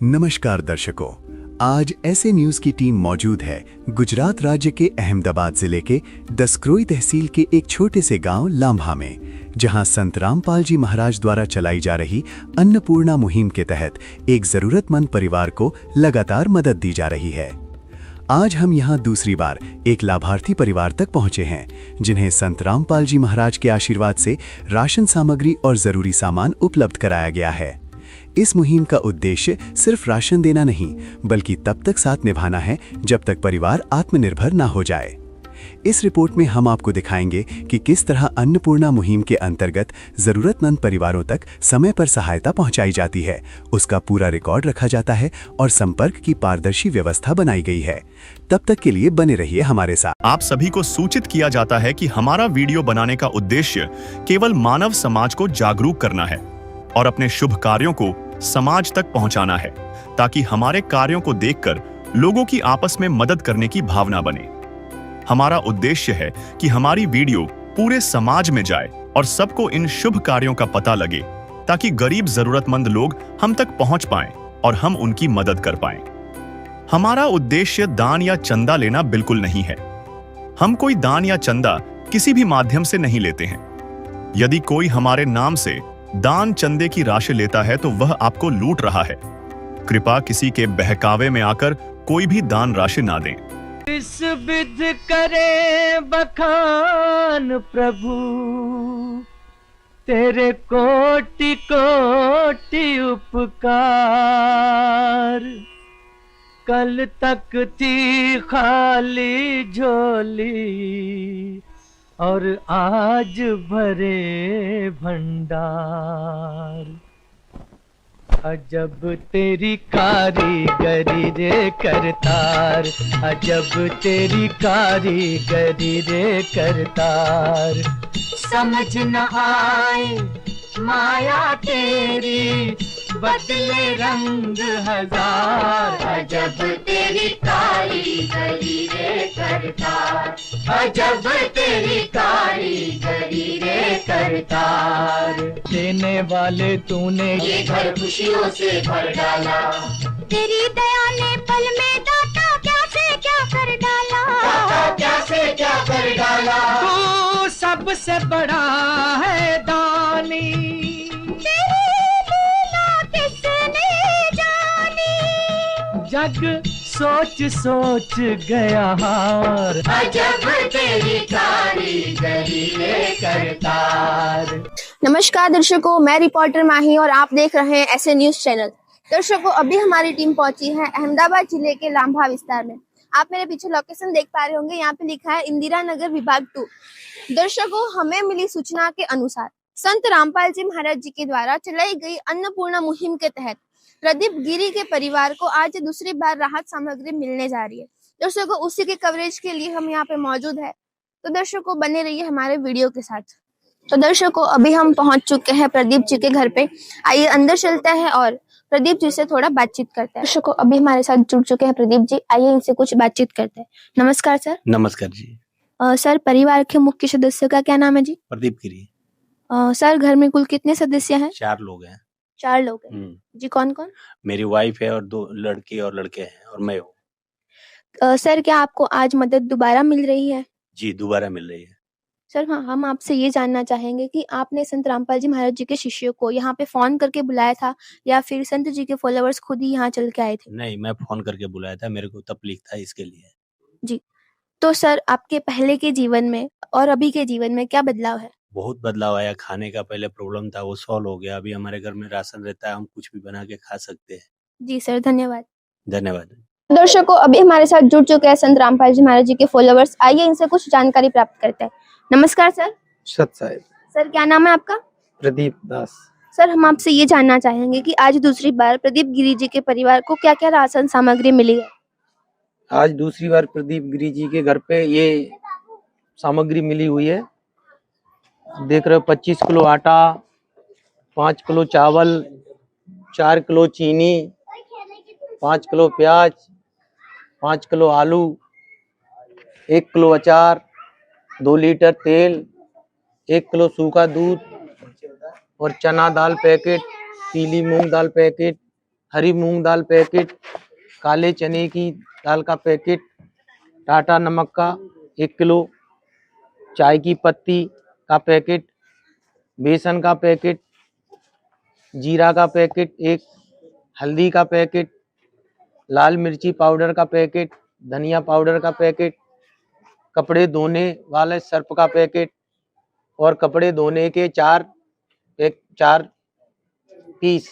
नमस्कार दर्शकों, आज ऐसे न्यूज की टीम मौजूद है गुजरात राज्य के अहमदाबाद जिले के दसक्रोई तहसील के एक छोटे से गांव लांभा में, जहां संत रामपाल जी महाराज द्वारा चलाई जा रही अन्नपूर्णा मुहिम के तहत एक जरूरतमंद परिवार को लगातार मदद दी जा रही है। आज हम यहां दूसरी बार एक लाभार्थी परिवार तक पहुंचे हैं, जिन्हें संत रामपाल जी महाराज के आशीर्वाद से राशन सामग्री और जरूरी सामान उपलब्ध कराया गया है। इस मुहिम का उद्देश्य सिर्फ राशन देना नहीं, बल्कि तब तक साथ निभाना है जब तक परिवार आत्मनिर्भर ना हो जाए। इस रिपोर्ट में हम आपको दिखाएंगे कि किस तरह अन्नपूर्णा मुहिम के अंतर्गत जरूरतमंद परिवारों तक समय पर सहायता पहुंचाई जाती है, उसका पूरा रिकॉर्ड रखा जाता है और संपर्क की पारदर्शी व्यवस्था बनाई गई है। तब तक के लिए बने रहिए हमारे साथ। आप सभी को सूचित किया जाता है कि हमारा वीडियो बनाने का उद्देश्य केवल मानव समाज को जागरूक करना है और अपने शुभ कार्यों को समाज तक पहुंचाना है, ताकि हमारे कार्यों को देखकर लोगों की आपस में मदद करने की भावना बने। हमारा उद्देश्य है कि हमारी वीडियो पूरे समाज में जाए और सबको इन शुभ कार्यों का पता लगे, ताकि गरीब जरूरतमंद लोग हम तक पहुंच पाएं और हम उनकी मदद कर पाएं। हमारा उद्देश्य दान या चंदा लेना बिल्कुल नहीं है। हम कोई दान या चंदा किसी भी माध्यम से नहीं लेते हैं। यदि कोई हमारे नाम से दान चंदे की राशि लेता है तो वह आपको लूट रहा है। कृपया किसी के बहकावे में आकर कोई भी दान राशि ना दें। इस विध करे बखान प्रभु, तेरे कोटि कोटि उपकार। कल तक थी खाली झोली और आज भरे भंडार। अजब तेरी कारीगरी रे करतार, अजब तेरी कारीगरी रे करतार। समझ न आए माया तेरी, बदले रंग हजार। अजब तेरी कारीगरी रे करतार, अजब तेरी कारीगरी रे करतार। देने वाले तूने ये घर खुशियों से भर डाला, तेरी दया ने पल में दाता क्या से क्या कर डाला, दाता क्या से क्या कर डाला। तू सबसे बड़ा है दानी, जग सोच सोच गया हार। अजब तेरी कारीगरी रे करतार। नमस्कार दर्शकों, मैं रिपोर्टर माही और आप देख रहे हैं ऐसे न्यूज चैनल। दर्शकों, अभी हमारी टीम पहुंची है अहमदाबाद जिले के लांभा विस्तार में। आप मेरे पीछे लोकेशन देख पा रहे होंगे, यहाँ पे लिखा है इंदिरा नगर विभाग 2। दर्शकों, हमें मिली सूचना के अनुसार संत रामपाल जी महाराज जी के द्वारा चलाई गई अन्नपूर्णा मुहिम के तहत प्रदीप गिरी के परिवार को आज दूसरी बार राहत सामग्री मिलने जा रही है। दर्शकों, उसी के कवरेज के लिए हम यहाँ पे मौजूद है, तो दर्शकों बने रहिए हमारे वीडियो के साथ। तो दर्शकों, अभी हम पहुंच चुके हैं प्रदीप जी के घर पे। आइए अंदर चलते हैं और प्रदीप जी से थोड़ा बातचीत करते हैं। दर्शकों, अभी हमारे साथ जुड़ चुके हैं प्रदीप जी, आइए इनसे कुछ बातचीत करते हैं। नमस्कार सर। नमस्कार जी। सर, परिवार के मुख्य सदस्यों का क्या नाम है जी? प्रदीप गिरी। सर, घर में कुल कितने सदस्य हैं? 4 लोग हैं। 4 लोग हैं जी। कौन कौन? मेरी वाइफ है और 2 लड़की और लड़के हैं और मैं हूँ। सर, क्या आपको आज मदद दोबारा मिल रही है? जी, दोबारा मिल रही है। सर हाँ, हम आपसे ये जानना चाहेंगे कि आपने संत रामपाल जी महाराज जी के शिष्यों को यहाँ पे फोन करके बुलाया था या फिर संत जी के फॉलोअर्स खुद ही यहाँ चल के आए थे? नहीं, मैं फोन करके बुलाया था, मेरे को तकलीफ था इसके लिए। जी, तो सर आपके पहले के जीवन में और अभी के जीवन में क्या बदलाव है? बहुत बदलाव आया। खाने का पहले प्रॉब्लम था, वो सॉल्व हो गया। अभी हमारे घर में राशन रहता है, हम कुछ भी बना के खा सकते हैं। जी सर, धन्यवाद। धन्यवाद। दर्शकों, अभी हमारे साथ जुड़ चुके हैं संत रामपाल जी महाराज जी के फॉलोअर्स। आइए इनसे कुछ जानकारी प्राप्त करते हैं। नमस्कार सर। सत साहिब। सर, क्या नाम है आपका? प्रदीप दास। सर, हम आपसे ये जानना चाहेंगे कि आज दूसरी बार प्रदीप गिरी जी के परिवार को क्या क्या राशन सामग्री मिली है? आज दूसरी बार प्रदीप गिरी जी के घर पे ये सामग्री मिली हुई है। देख रहे हो, 25 किलो आटा, 5 किलो चावल, 4 किलो चीनी, 5 किलो प्याज, 5 किलो आलू, 1 किलो अचार, 2 लीटर तेल, 1 किलो सूखा दूध और चना दाल पैकेट, पीली मूंग दाल पैकेट, हरी मूंग दाल पैकेट, काले चने की दाल का पैकेट, टाटा नमक का 1 किलो, चाय की पत्ती का पैकेट, बेसन का पैकेट, जीरा का पैकेट 1, हल्दी का पैकेट, लाल मिर्ची पाउडर का पैकेट, धनिया पाउडर का पैकेट, कपड़े धोने वाले सर्फ का पैकेट और कपड़े धोने के 4 पीस,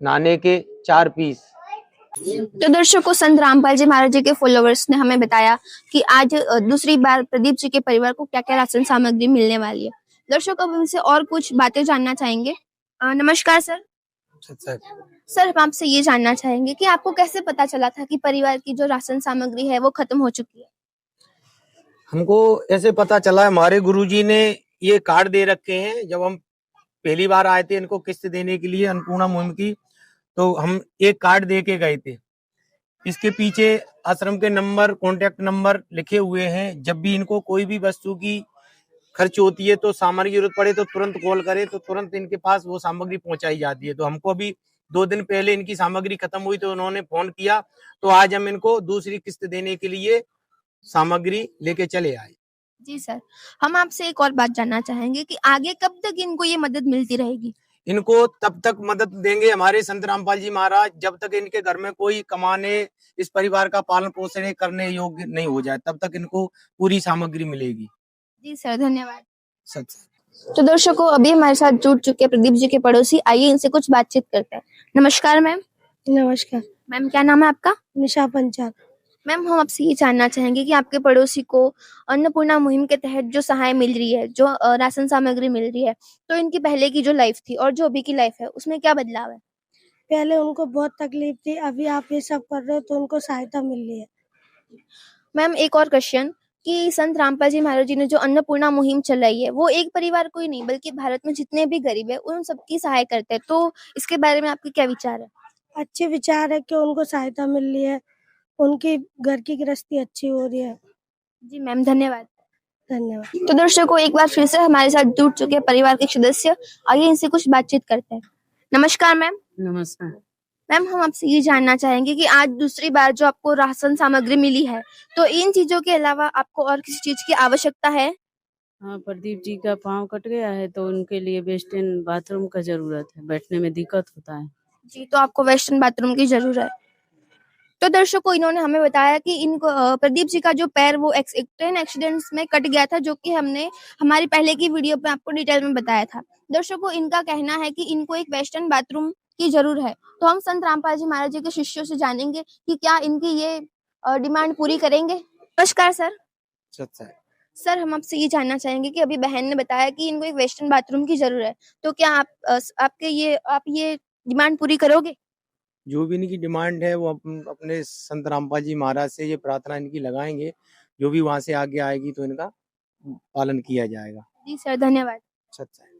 नहाने के 4 पीस। तो दर्शकों, संत रामपाल जी महाराज जी के फॉलोवर्स ने हमें बताया कि आज दूसरी बार प्रदीप जी के परिवार को क्या क्या राशन सामग्री मिलने वाली है। दर्शकों, अब उनसे और कुछ बातें जानना चाहेंगे। नमस्कार सर। सर, हम आपसे ये जानना चाहेंगे कि आपको कैसे पता चला था कि परिवार की जो राशन सामग्री है वो खत्म हो चुकी है? हमको ऐसे पता चला, हमारे गुरुजी ने ये कार्ड दे रखे हैं। जब हम पहली बार आए थे इनको किस्त देने के लिए अन्नपूर्णा मुहिम की, तो हम एक कार्ड दे के गए थे। इसके पीछे आश्रम के नंबर, कॉन्टेक्ट नंबर लिखे हुए हैं। जब भी इनको कोई भी वस्तु की खर्च होती है तो सामग्री की जरूरत पड़े तो तुरंत कॉल करे, तो तुरंत इनके पास वो सामग्री पहुंचाई जाती है। तो हमको अभी 2 दिन पहले इनकी सामग्री खत्म हुई तो उन्होंने फोन किया, तो आज हम इनको दूसरी किस्त देने के लिए सामग्री लेके चले आए। जी सर, हम आपसे एक और बात जानना चाहेंगे कि आगे कब तक इनको ये मदद मिलती रहेगी? इनको तब तक मदद देंगे हमारे संत रामपाल जी महाराज, जब तक इनके घर में कोई कमाने, इस परिवार का पालन पोषण करने योग्य नहीं हो जाए, तब तक इनको पूरी सामग्री मिलेगी। जी सर, धन्यवाद। सच। तो दर्शकों, अभी हमारे साथ जुड़ चुके प्रदीप जी के पड़ोसी, आइए इनसे कुछ बातचीत करते हैं। नमस्कार मैम। नमस्कार। मैम, क्या नाम है आपका? निशा पंचाल। मैम, हम आपसे ये जानना चाहेंगे कि आपके पड़ोसी को अन्नपूर्णा मुहिम के तहत जो सहाय मिल रही है, जो राशन सामग्री मिल रही है, तो इनकी पहले की जो लाइफ थी और जो अभी की लाइफ है उसमें क्या बदलाव है? पहले उनको बहुत तकलीफ थी, अभी आप ये सब कर रहे हो तो उनको सहायता मिल रही है। मैम, एक और क्वेश्चन कि संत रामपाल जी महाराज जी ने जो अन्नपूर्णा मुहिम चलाई है वो एक परिवार को ही नहीं बल्कि भारत में जितने भी गरीब है उन सबकी सहाय करते हैं, तो इसके बारे में आपके क्या विचार है? अच्छे विचार है कि उनको सहायता मिल रही है, उनकी घर की गृहस्थी अच्छी हो रही है। जी मैम, धन्यवाद। धन्यवाद। तो दर्शकों, एक बार फिर से हमारे साथ जुड़ चुके परिवार के सदस्य, आइए इनसे कुछ बातचीत करते हैं। नमस्कार मैम। नमस्कार। मैम, हम आपसे ये जानना चाहेंगे कि आज दूसरी बार जो आपको राशन सामग्री मिली है, तो इन चीजों के अलावा आपको और किसी चीज की आवश्यकता है? हाँ, प्रदीप जी का पाँव कट गया है तो उनके लिए वेस्टर्न बाथरूम का जरूरत है, बैठने में दिक्कत होता है। जी, तो आपको वेस्टर्न बाथरूम की जरूरत है। तो दर्शकों, इन्होंने हमें बताया कि इनको प्रदीप जी का जो पैर वो ट्रेन एक्सीडेंट्स में कट गया था, जो कि हमने हमारी पहले की वीडियो पे आपको डिटेल में बताया था। दर्शकों, इनका कहना है कि इनको एक वेस्टर्न बाथरूम की जरूरत है, तो हम संत रामपाल जी महाराज जी के शिष्यों से जानेंगे कि क्या इनकी ये डिमांड पूरी करेंगे। नमस्कार सर। सर, हम आपसे ये जानना चाहेंगे कि अभी बहन ने बताया कि इनको एक वेस्टर्न बाथरूम की जरूरत है, तो क्या आप ये डिमांड पूरी करोगे? जो भी इनकी डिमांड है वो अपने संत रामपाल जी महाराज से ये प्रार्थना इनकी लगाएंगे, जो भी वहां से आगे आएगी तो इनका पालन किया जाएगा। जी सर, धन्यवाद। सच है।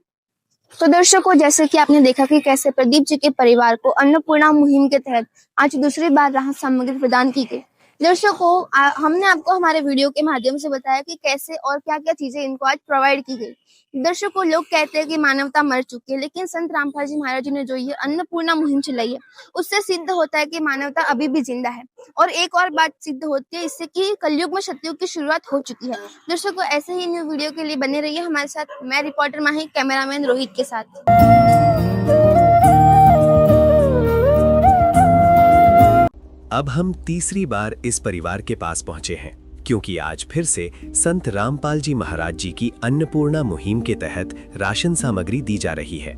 तो दर्शकों, जैसे कि आपने देखा कि कैसे प्रदीप जी के परिवार को अन्नपूर्णा मुहिम के तहत आज दूसरी बार राहत सामग्री प्रदान की गई। दर्शकों, हमने आपको हमारे वीडियो के माध्यम से बताया कि कैसे और क्या क्या चीजें इनको आज प्रोवाइड की गई। दर्शकों, लोग कहते हैं कि मानवता मर चुकी है, लेकिन संत रामपाल जी महाराज जी ने जो ये अन्नपूर्णा मुहिम चलाई है उससे सिद्ध होता है कि मानवता अभी भी जिंदा है। और एक और बात सिद्ध होती है इससे कि कलयुग में सतयुग की शुरुआत हो चुकी है। दर्शकों, ऐसे ही न्यू वीडियो के लिए बने रहिए हमारे साथ। मैं रिपोर्टर माही, कैमरामैन रोहित के साथ। अब हम तीसरी बार इस परिवार के पास पहुंचे हैं, क्योंकि आज फिर से संत रामपाल जी महाराज जी की अन्नपूर्णा मुहिम के तहत राशन सामग्री दी जा रही है।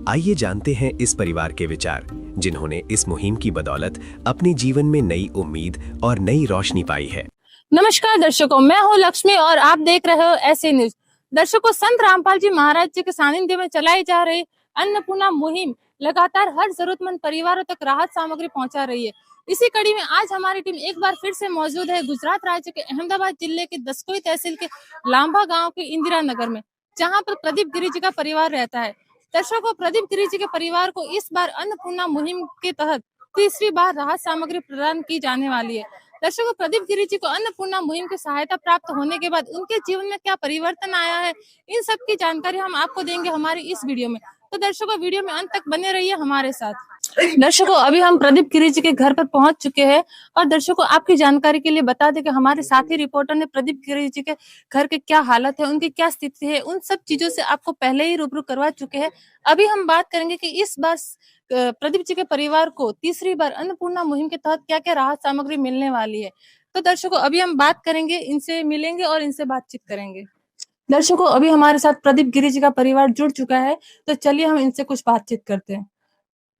आइए जानते हैं इस परिवार के विचार, जिन्होंने इस मुहिम की बदौलत अपने जीवन में नई उम्मीद और नई रोशनी पाई है। नमस्कार दर्शकों, मैं हूँ लक्ष्मी और आप देख रहे हो ऐसे न्यूज। दर्शकों, संत रामपाल जी महाराज जी के सानिध्य में चलाई जा रही अन्नपूर्णा मुहिम लगातार हर जरूरतमंद परिवारों तक राहत सामग्री पहुंचा रही है। इसी कड़ी में आज हमारी टीम एक बार फिर से मौजूद है गुजरात राज्य के अहमदाबाद जिले के दसकोई तहसील के लांबा गांव के इंदिरा नगर में, जहां पर प्रदीप गिरी जी का परिवार रहता है। दर्शकों, प्रदीप गिरी जी के परिवार को इस बार अन्नपूर्णा मुहिम के तहत तीसरी बार राहत सामग्री प्रदान की जाने वाली है। दर्शकों, प्रदीप गिरी जी को अन्नपूर्णा मुहिम की सहायता प्राप्त होने के बाद उनके जीवन में क्या परिवर्तन आया है, इन सब की जानकारी हम आपको देंगे हमारी इस वीडियो में। तो दर्शकों वीडियो में अंत तक बने रहिए हमारे साथ। दर्शकों अभी हम प्रदीप गिरी जी के घर पर पहुंच चुके हैं और दर्शकों आपकी जानकारी के लिए बता दें कि हमारे साथी रिपोर्टर ने प्रदीप गिरी जी के घर के क्या हालत है, उनकी क्या स्थिति है, उन सब चीजों से आपको पहले ही रूबरू करवा चुके हैं। अभी हम बात करेंगे कि इस बार प्रदीप जी के परिवार को तीसरी बार अन्नपूर्णा मुहिम के तहत क्या क्या राहत सामग्री मिलने वाली है। तो दर्शकों अभी हम बात करेंगे, इनसे मिलेंगे और इनसे बातचीत करेंगे। दर्शकों अभी हमारे साथ प्रदीप गिरी जी का परिवार जुड़ चुका है, तो चलिए हम इनसे कुछ बातचीत करते हैं।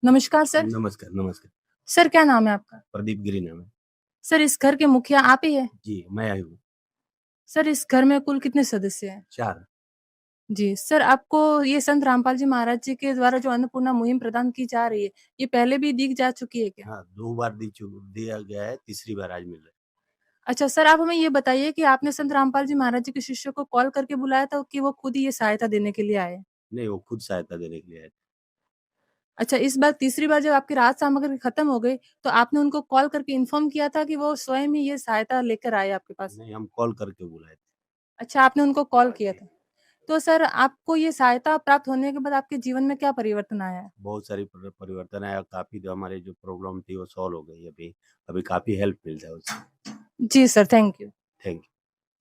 नमस्कार सर। नमस्कार नमस्कार। सर क्या नाम है आपका? प्रदीप गिरी नाम है सर इस घर के मुखिया आप ही है? जी, मैं आई हूँ। सर इस घर में कुल कितने सदस्य हैं? 4। जी सर, आपको ये संत रामपाल जी महाराज जी के द्वारा जो अन्नपूर्णा मुहिम प्रदान की जा रही है, ये पहले भी दी जा चुकी है क्या? हाँ, 2 बार दिया गया है, तीसरी बार आज मिल रहा है। अच्छा सर, आप हमें ये बताइए कि आपने संत रामपाल जी महाराज जी के शिष्य को कॉल करके बुलाया था कि वो खुद ही ये सहायता देने के लिए आए? नहीं, वो खुद सहायता देने के लिए आए थे। अच्छा, इस बार तीसरी बार जब आपकी राहत सामग्री खत्म हो गई, तो आपने उनको कॉल करके इन्फॉर्म किया था कि वो स्वयं ही ये सहायता लेकर आए आपके पास? नहीं, हम कॉल करके बुलाए थे। अच्छा, आपने उनको कॉल किया था। तो सर आपको ये सहायता प्राप्त होने के बाद आपके जीवन में क्या परिवर्तन आया है? बहुत सारी परिवर्तन आया, काफ़ी जो हमारे जो प्रॉब्लम थी वो सॉल्व हो गई अभी। अभी काफ़ी हेल्प मिलता है उससे। जी sir, thank you. Thank you.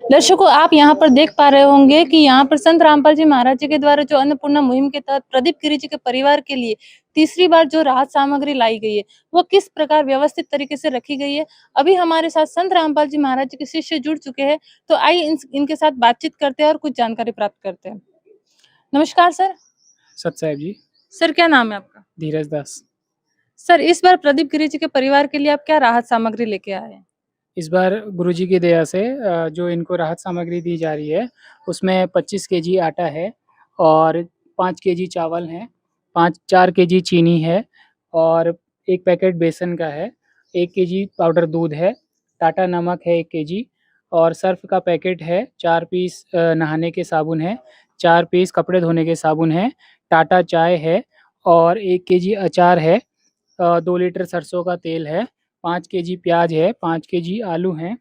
दर्शकों आप यहाँ पर देख पा रहे होंगे कि यहाँ पर संत रामपाल जी महाराज जी के द्वारा जो अन्नपूर्णा मुहिम के तहत प्रदीप गिरी जी के परिवार के लिए तीसरी बार जो राहत सामग्री लाई गई है, वो किस प्रकार व्यवस्थित तरीके से रखी गई है। अभी हमारे साथ संत रामपाल जी महाराज जी के शिष्य जुड़ चुके हैं, तो आइए इनके साथ बातचीत करते हैं और कुछ जानकारी प्राप्त करते हैं। नमस्कार सर। सत साहेब जी। सर क्या नाम है आपका? धीरज दास। सर इस बार प्रदीप गिरी जी के परिवार के लिए आप क्या राहत सामग्री लेके आए हैं? इस बार गुरुजी की दया से जो इनको राहत सामग्री दी जा रही है, उसमें 25 केजी आटा है और 5 केजी चावल हैं, 4 केजी चीनी है और 1 पैकेट बेसन का है, 1 केजी पाउडर दूध है, टाटा नमक है 1 केजी और सर्फ का पैकेट है, 4 पीस नहाने के साबुन है, 4 पीस कपड़े धोने के साबुन है, टाटा चाय है और 1 केजी अचार है, 2 लीटर सरसों का तेल है, 5 केजी प्याज है, 5 केजी आलू हैं,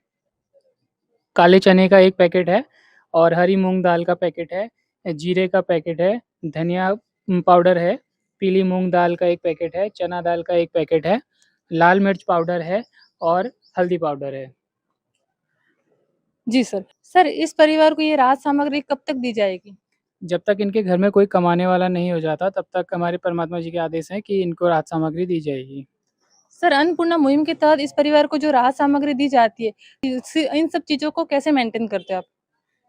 काले चने का 1 पैकेट है और हरी मूंग दाल का पैकेट है, जीरे का पैकेट है, धनिया पाउडर है, पीली मूंग दाल का 1 पैकेट है, चना दाल का 1 पैकेट है, लाल मिर्च पाउडर है और हल्दी पाउडर है। जी सर। सर इस परिवार को ये राहत सामग्री कब तक दी जाएगी? जब तक इनके घर में कोई कमाने वाला नहीं हो जाता, तब तक हमारे परमात्मा जी के आदेश हैं कि इनको राहत सामग्री दी जाएगी। सर अन्नपूर्णा मुहिम के तहत इस परिवार को जो राहत सामग्री दी जाती है, इन सब चीजों को कैसे मेंटेन करते हैं आप?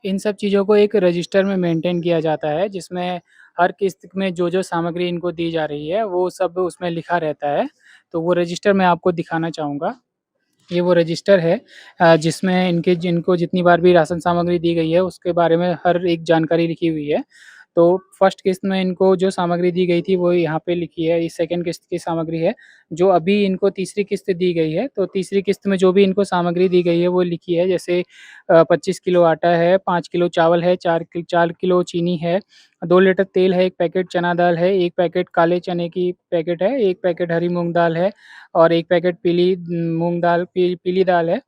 इन सब चीज़ों को एक रजिस्टर में मेंटेन किया जाता है, जिसमें हर किस्त में जो-जो सामग्री इनको दी जा रही है, वो सब उसमें लिखा रहता है। तो वो रजिस्टर मैं आपको दिखाना चाहूँगा। ये वो रजिस्टर है जिसमें जिनको जितनी बार भी राशन सामग्री दी गई है, उसके बारे में हर एक जानकारी लिखी हुई है। तो फर्स्ट किस्त में इनको जो सामग्री दी गई थी, वो यहाँ पे लिखी है। ये सेकंड किस्त की सामग्री है, जो अभी इनको तीसरी किस्त दी गई है। तो तीसरी किस्त में जो भी इनको सामग्री दी गई है, वो लिखी है। जैसे 25 किलो आटा है, 5 किलो चावल है, 4 किलो चीनी है, 2 लीटर तेल है, 1 पैकेट चना दाल है, 1 पैकेट काले चने की पैकेट है, 1 पैकेट हरी मूँग दाल है और 1 पैकेट पीली दाल है,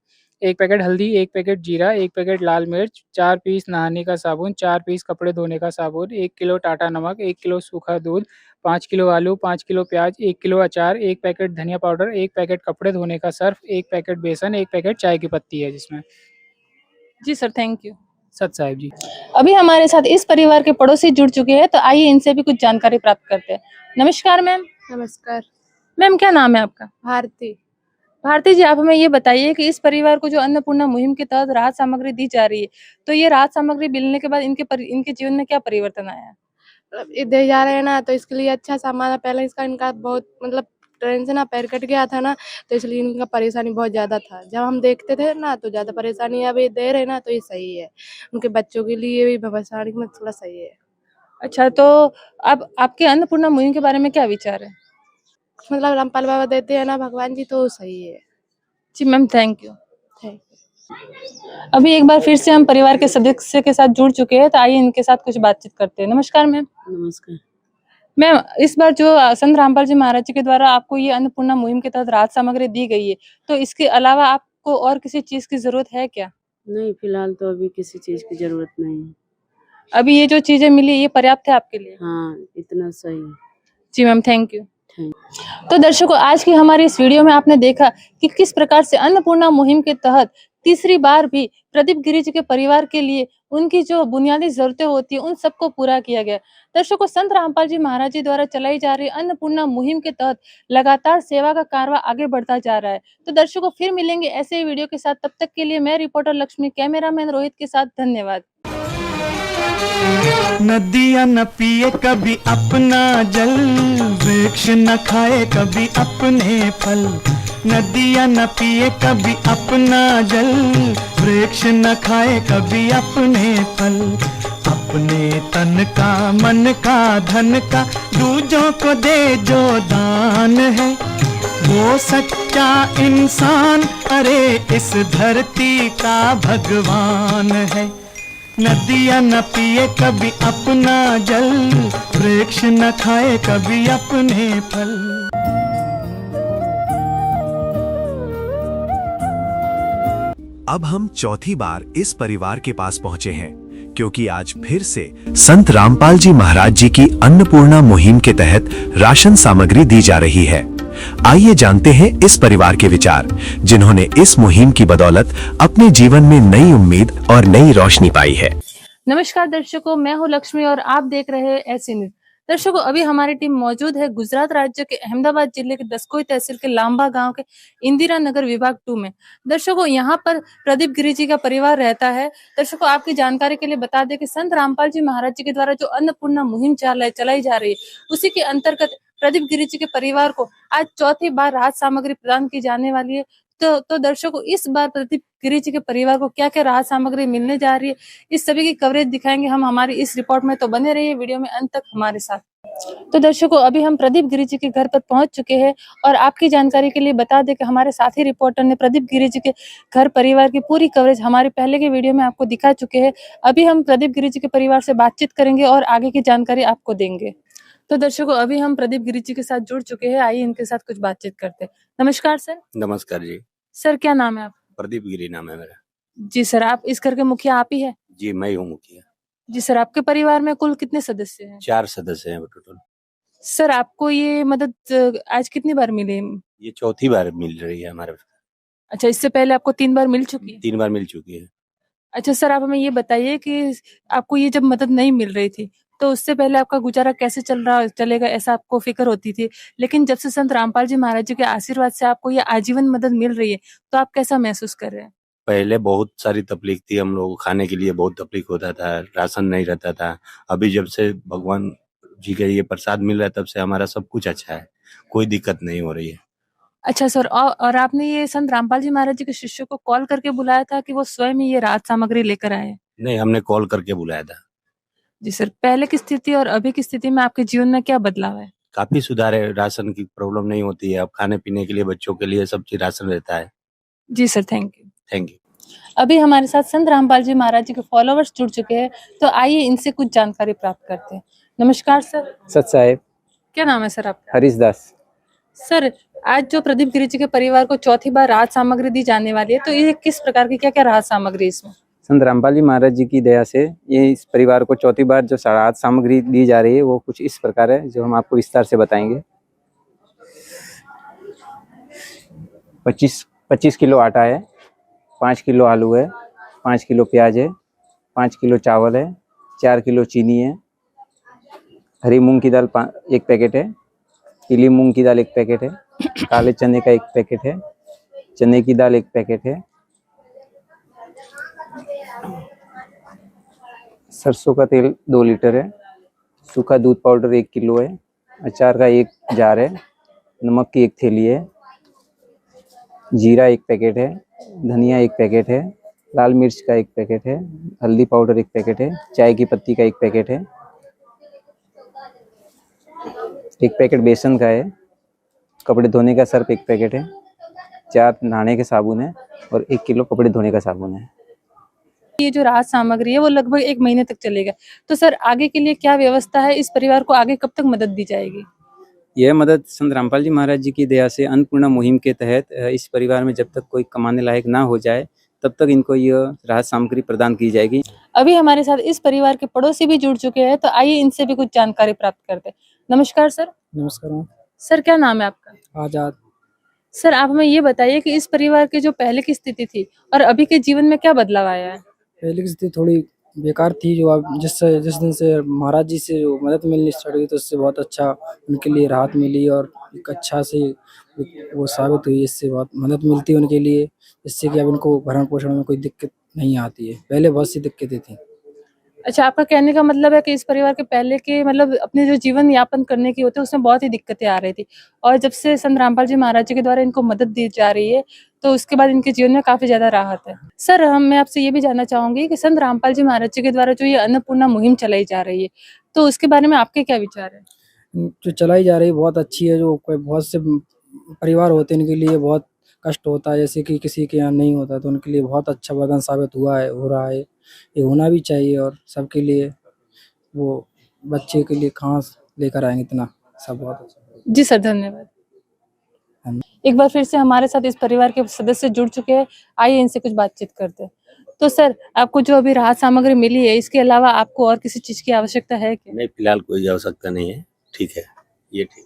1 पैकेट हल्दी, 1 पैकेट जीरा, 1 पैकेट लाल मिर्च, 4 पीस नहाने का साबुन, 4 पीस कपड़े धोने का साबुन, 1 किलो टाटा नमक, 1 किलो सूखा दूध, 5 किलो आलू, 5 किलो प्याज, 1 किलो अचार, 1 पैकेट धनिया पाउडर, 1 पैकेट कपड़े धोने का सर्फ, 1 पैकेट बेसन, 1 पैकेट चाय की पत्ती है जिसमें। जी सर, थैंक यू। सत साहिब जी। अभी हमारे साथ इस परिवार के पड़ोसी जुड़ चुके हैं, तो आइए इनसे भी कुछ जानकारी प्राप्त करते हैं। नमस्कार मैम। नमस्कार। मैम क्या नाम है आपका? भारती। भारती जी, आप हमें ये बताइए कि इस परिवार को जो अन्नपूर्णा मुहिम के तहत राहत सामग्री दी जा रही है, तो ये राहत सामग्री मिलने के बाद इनके जीवन में क्या परिवर्तन आया है? ये दे जा रहे हैं ना, तो इसके लिए अच्छा सामान है। पहले इनका बहुत मतलब ट्रेन से ना पैर कट गया था ना, तो इसलिए इनका परेशानी बहुत ज़्यादा था। जब हम देखते थे ना, तो ज़्यादा परेशानी है। अभी दे रहे ना, तो ये सही है। उनके बच्चों के लिए भी परेशानी में थोड़ा सही है। अच्छा, तो अब आपके अन्नपूर्णा मुहिम के बारे में क्या विचार है? मतलब रामपाल बाबा देते हैं ना भगवान जी, तो सही है। जी मैम, थैंक यू। थैंक अभी एक बार फिर से हम परिवार के सदस्य के साथ जुड़ चुके हैं, तो आइए इनके साथ कुछ बातचीत करते हैं। नमस्कार मैम। नमस्कार। मैम इस बार जो संत रामपाल जी महाराज जी के द्वारा आपको ये अन्नपूर्णा मुहिम के तहत राहत सामग्री दी गई है, तो इसके अलावा आपको और किसी चीज की जरूरत है क्या? नहीं, फिलहाल तो अभी किसी चीज़ की ज़रूरत नहीं है। अभी ये जो चीजें मिली ये पर्याप्त है आपके लिए? हाँ, इतना सही है। जी मैम, थैंक यू। थैंक तो दर्शकों, आज की हमारी इस वीडियो में आपने देखा कि किस प्रकार से अन्नपूर्णा मुहिम के तहत तीसरी बार भी प्रदीप गिरी जी के परिवार के लिए उनकी जो बुनियादी जरूरतें होती है उन सबको पूरा किया गया। दर्शकों, संत रामपाल जी महाराज जी द्वारा चलाई जा रही अन्नपूर्णा मुहिम के तहत लगातार सेवा का कारवा आगे बढ़ता जा रहा है। तो दर्शकों, फिर मिलेंगे ऐसे ही वीडियो के साथ। तब तक के लिए मैं रिपोर्टर लक्ष्मी, कैमरामैन रोहित के साथ धन्यवाद। नदियाँ न पिए कभी अपना जल, वृक्ष न खाए कभी अपने फल। नदियाँ न पिए कभी अपना जल, वृक्ष न खाए कभी अपने फल। अपने तन का, मन का, धन का दूजों को दे जो दान है, वो सच्चा इंसान, अरे इस धरती का भगवान है। नदियाँ न पिए कभी अपना जल, वृक्ष न खाए कभी अपने फल। अब हम चौथी बार इस परिवार के पास पहुंचे हैं क्योंकि आज फिर से संत रामपाल जी महाराज जी की अन्नपूर्णा मुहिम के तहत राशन सामग्री दी जा रही है। आइए जानते हैं इस परिवार के विचार, जिन्होंने इस मुहिम की बदौलत अपने जीवन में नई उम्मीद और नई रोशनी पाई है। नमस्कार दर्शकों, मैं हूं लक्ष्मी और आप देख रहे हैं ऐसे न्यूज। दर्शकों, अभी हमारी टीम मौजूद है गुजरात राज्य के अहमदाबाद जिले के दसकोई तहसील के लांबा गांव के इंदिरा नगर विभाग 2 में। दर्शकों, यहाँ पर प्रदीप गिरी जी का परिवार रहता है। दर्शकों, आपकी जानकारी के लिए बता दें कि संत रामपाल जी महाराज जी के द्वारा जो अन्नपूर्णा मुहिम चलाई जा रही है, उसी के अंतर्गत प्रदीप गिरी जी के परिवार को आज चौथी बार राहत सामग्री प्रदान की जाने वाली है। तो दर्शकों, इस बार प्रदीप गिरी जी के परिवार को क्या क्या राहत सामग्री मिलने जा रही है, इस सभी की कवरेज दिखाएंगे हम हमारी इस रिपोर्ट में। तो बने रहिए वीडियो में अंत तक हमारे साथ। तो दर्शकों, अभी हम प्रदीप गिरी जी के घर पर पहुंच चुके हैं और आपकी जानकारी के लिए बता दें कि हमारे साथी रिपोर्टर ने प्रदीप गिरी जी के घर परिवार की पूरी कवरेज हमारे पहले के वीडियो में आपको दिखा चुके हैं। अभी हम प्रदीप गिरी जी के परिवार से बातचीत करेंगे और आगे की जानकारी आपको देंगे। तो दर्शकों, अभी हम प्रदीप गिरी जी के साथ जुड़ चुके हैं। आइए इनके साथ कुछ बातचीत करते हैं। नमस्कार सर। नमस्कार जी। सर, क्या नाम है आप? प्रदीप गिरी नाम है मेरा। जी सर, आप इस घर के मुखिया आप ही है? जी, मैं हूँ मुखिया। जी सर, आपके परिवार में कुल कितने सदस्य हैं? 4 सदस्य हैं टोटल। सर, आपको ये मदद आज कितनी बार मिली? ये चौथी बार मिल रही है हमारे। अच्छा, इससे पहले आपको 3 बार मिल चुकी है? 3 बार मिल चुकी है। अच्छा सर, आप हमें ये बताइए कि आपको ये जब मदद नहीं मिल रही थी तो उससे पहले आपका गुजारा कैसे चलेगा, ऐसा आपको फिक्र होती थी। लेकिन जब से संत रामपाल जी महाराज जी के आशीर्वाद से आपको ये आजीवन मदद मिल रही है, तो आप कैसा महसूस कर रहे हैं? पहले बहुत सारी तकलीफ थी, हम लोग खाने के लिए बहुत तकलीफ होता था, राशन नहीं रहता था। अभी जब से भगवान जी का ये प्रसाद मिल रहा है तब से हमारा सब कुछ अच्छा है, कोई दिक्कत नहीं हो रही है। अच्छा सर, और आपने ये संत रामपाल जी महाराज जी के शिष्यों को कॉल करके बुलाया था कि वो स्वयं ही ये राहत सामग्री लेकर आए? नहीं, हमने कॉल करके बुलाया था। जी सर, पहले की स्थिति और अभी की स्थिति में आपके जीवन में क्या बदलाव है? काफी सुधार है, राशन की प्रॉब्लम नहीं होती है। अब खाने पीने के लिए बच्चों के लिए सब चीज राशन रहता है। जी sir, thank you. Thank you. अभी हमारे साथ संत रामपाल जी महाराज जी के फॉलोवर्स जुड़ चुके हैं, तो आइए इनसे कुछ जानकारी प्राप्त करते हैं। नमस्कार सर। सच साहेब। क्या नाम है सर आपका? हरीश दास। सर, आज जो प्रदीप गिरी जी के परिवार को चौथी बार राहत सामग्री दी जाने वाली है, तो ये किस प्रकार की क्या क्या राहत सामग्री है इसमें? संत रामपाल जी महाराज जी की दया से ये इस परिवार को चौथी बार जो राहत सामग्री दी जा रही है वो कुछ इस प्रकार है, जो हम आपको विस्तार से बताएंगे। 25 किलो आटा है, 5 किलो आलू है, 5 किलो प्याज है, 5 किलो चावल है, 4 किलो चीनी है, हरी मूंग की दाल 1 पैकेट है, पीली मूंग की दाल 1 पैकेट है, काले चने का 1 पैकेट है, चने की दाल 1 पैकेट है, सरसों का तेल 2 लीटर है, सूखा दूध पाउडर 1 किलो है, अचार का 1 जार है, नमक की 1 थैली है, जीरा 1 पैकेट है, धनिया 1 पैकेट है, लाल मिर्च का 1 पैकेट है, हल्दी पाउडर 1 पैकेट है, चाय की पत्ती का 1 पैकेट है, 1 पैकेट बेसन का है, कपड़े धोने का सर्फ 1 पैकेट है, 4 नहाने के साबुन है और 1 किलो कपड़े धोने का साबुन है। ये जो राहत सामग्री है वो लगभग 1 महीने तक चलेगा। तो सर, आगे के लिए क्या व्यवस्था है? इस परिवार को आगे कब तक मदद दी जाएगी? यह मदद संत रामपाल जी महाराज जी की दया से अन्नपूर्णा मुहिम के तहत इस परिवार में जब तक कोई कमाने लायक ना हो जाए तब तक इनको ये राहत सामग्री प्रदान की जाएगी। अभी हमारे साथ इस परिवार के पड़ोसी भी जुड़ चुके हैं, तो आइए इनसे भी कुछ जानकारी प्राप्त करते हैं। नमस्कार सर। नमस्कार। सर क्या नाम है आपका? आजाद। सर आप हमें ये बताइए कि इस परिवार की जो पहले की स्थिति थी और अभी के जीवन में क्या बदलाव आया है? पहले की स्थिति थोड़ी बेकार थी, जो अब जिस दिन से महाराज जी से जो मदद मिलनी स्टार्ट हुई तो उससे बहुत अच्छा उनके लिए राहत मिली और एक अच्छा से वो साबित हुई। इससे बहुत मदद मिलती है उनके लिए, जिससे कि अब उनको भरण पोषण में कोई दिक्कत नहीं आती है। पहले बहुत सी दिक्कतें थी। अच्छा, आपका कहने का मतलब है कि इस परिवार के पहले के मतलब अपने जो जीवन यापन करने की होते हैं उसमें बहुत ही दिक्कतें आ रही थी, और जब से संत रामपाल जी महाराज जी के द्वारा इनको मदद दी जा रही है तो उसके बाद इनके जीवन में काफी ज्यादा राहत है। सर मैं आपसे ये भी जानना चाहूंगी कि संत रामपाल जी महाराज जी के द्वारा जो ये अन्नपूर्णा मुहिम चलाई जा रही है तो उसके बारे में आपके क्या विचार है? जो चलाई जा रही है बहुत अच्छी है। जो कोई बहुत से परिवार होते हैं इनके लिए बहुत कष्ट होता है, जैसे कि किसी के यहाँ नहीं होता, तो उनके लिए बहुत अच्छा वरदान साबित हुआ है, हो रहा है। ये होना भी चाहिए और सबके लिए, वो बच्चे के लिए कहाँ लेकर आएंगे इतना सब। बहुत अच्छा। जी सर, धन्यवाद। एक बार फिर से हमारे साथ इस परिवार के सदस्य जुड़ चुके हैं, आइए इनसे कुछ बातचीत करते हैं। तो सर आपको जो अभी राहत सामग्री मिली है, इसके अलावा आपको और किसी चीज की आवश्यकता है क्या? नहीं, फिलहाल कोई आवश्यकता नहीं है। ठीक है, ये ठीक।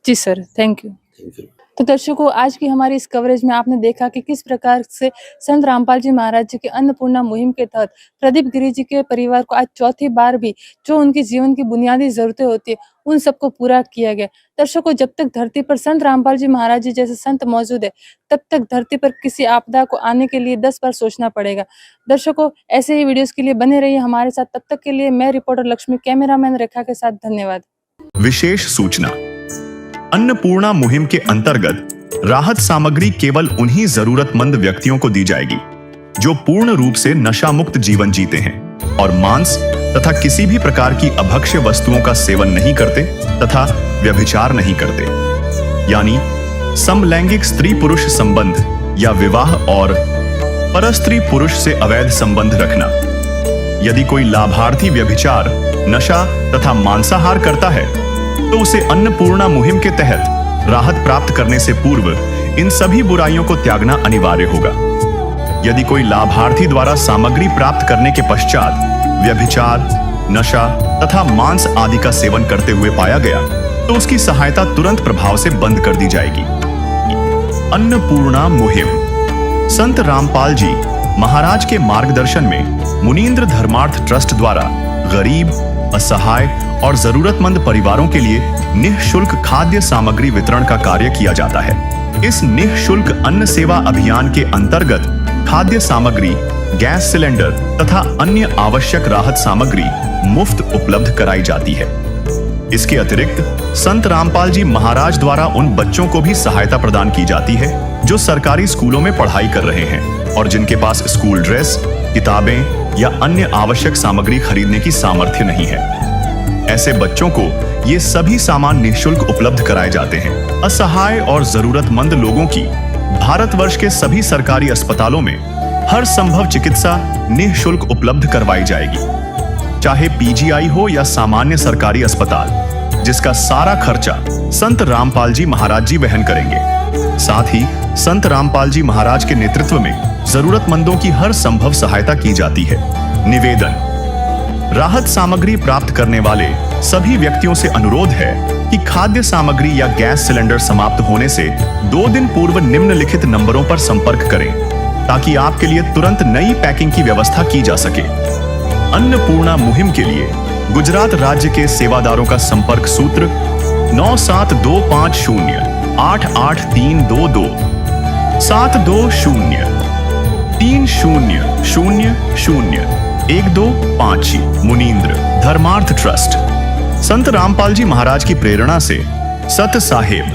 जी sir, thank you. Thank you. तो दर्शकों, आज की हमारी इस कवरेज में आपने देखा कि किस प्रकार से संत रामपाल जी महाराज जी के अन्नपूर्णा मुहिम के तहत प्रदीप गिरी जी के परिवार को आज चौथी बार भी जो उनके जीवन की बुनियादी जरूरतें होती है उन सबको पूरा किया गया। दर्शकों, जब तक धरती पर संत रामपाल जी महाराज जी जैसे संत मौजूद है तब तक धरती पर किसी आपदा को आने के लिए 10 बार सोचना पड़ेगा। दर्शकों, ऐसे ही वीडियोस के लिए बने रहिए हमारे साथ। तब तक के लिए मैं रिपोर्टर लक्ष्मी, कैमरामैन रेखा के साथ धन्यवाद। विशेष सूचना, अन्नपूर्णा मुहिम के अंतर्गत राहत सामग्री केवल उन्हीं जरूरतमंद व्यक्तियों को दी जाएगी जो पूर्ण रूप से नशा मुक्त जीवन जीते हैं और मांस तथा किसी भी प्रकार की अभक्ष्य वस्तुओं का सेवन नहीं करते तथा व्यभिचार नहीं करते, यानी समलैंगिक स्त्री पुरुष संबंध या विवाह और परस्त्री पुरुष से अवैध संबंध रखना। यदि कोई लाभार्थी व्यभिचार, नशा तथा मांसाहार करता है तो उसे अन्नपूर्णा मुहिम के तहत राहत प्राप्त करने से पूर्व इन सभी बुराइयों को त्यागना अनिवार्य होगा। यदि कोई लाभार्थी द्वारा सामग्री प्राप्त करने के पश्चात व्यभिचार, नशा तथा मांस आदि का सेवन करते हुए पाया गया तो उसकी सहायता तुरंत प्रभाव से बंद कर दी जाएगी। अन्नपूर्णा मुहिम संत रामपाल जी महाराज के मार्गदर्शन में मुनींद्र धर्मार्थ ट्रस्ट द्वारा गरीब, असहाय और जरूरतमंद परिवारों के लिए निःशुल्क खाद्य सामग्री वितरण का कार्य किया जाता है। इस निःशुल्क अन्न सेवा अभियान के अंतर्गत खाद्य सामग्री, गैस सिलेंडर तथा अन्य आवश्यक राहत सामग्री मुफ्त उपलब्ध कराई जाती है। इसके अतिरिक्त संत रामपाल जी महाराज द्वारा उन बच्चों को भी सहायता प्रदान की जाती है जो सरकारी स्कूलों में पढ़ाई कर रहे हैं और जिनके पास स्कूल ड्रेस, किताबें या अन्य आवश्यक सामग्री खरीदने की सामर्थ्य नहीं है। ऐसे बच्चों को ये सभी सामान निःशुल्क उपलब्ध कराए जाते हैं। असहाय और जरूरतमंद लोगों की भारतवर्ष के सभी सरकारी अस्पतालों में हर संभव चिकित्सा निःशुल्क उपलब्ध करवाई जाएगी, चाहे पीजीआई हो या सामान्य सरकारी अस्पताल, जिसका सारा खर्चा संत रामपाल जी महाराज जी वहन करेंगे। साथ ही संत रामपाल जी महाराज के नेतृत्व में जरूरतमंदों की हर संभव सहायता की जाती है। निवेदन, राहत सामग्री प्राप्त करने वाले सभी व्यक्तियों से अनुरोध है कि खाद्य सामग्री या गैस सिलेंडर समाप्त होने से 2 दिन पूर्व निम्नलिखित नंबरों पर संपर्क करें ताकि आपके लिए तुरंत नई पैकिंग की व्यवस्था की जा सके। अन्नपूर्णा मुहिम के लिए गुजरात राज्य के सेवादारों का संपर्क सूत्र 9725088322 720300125 मुनींद्र धर्मार्थ ट्रस्ट। संत रामपाल जी महाराज की प्रेरणा से सत साहेब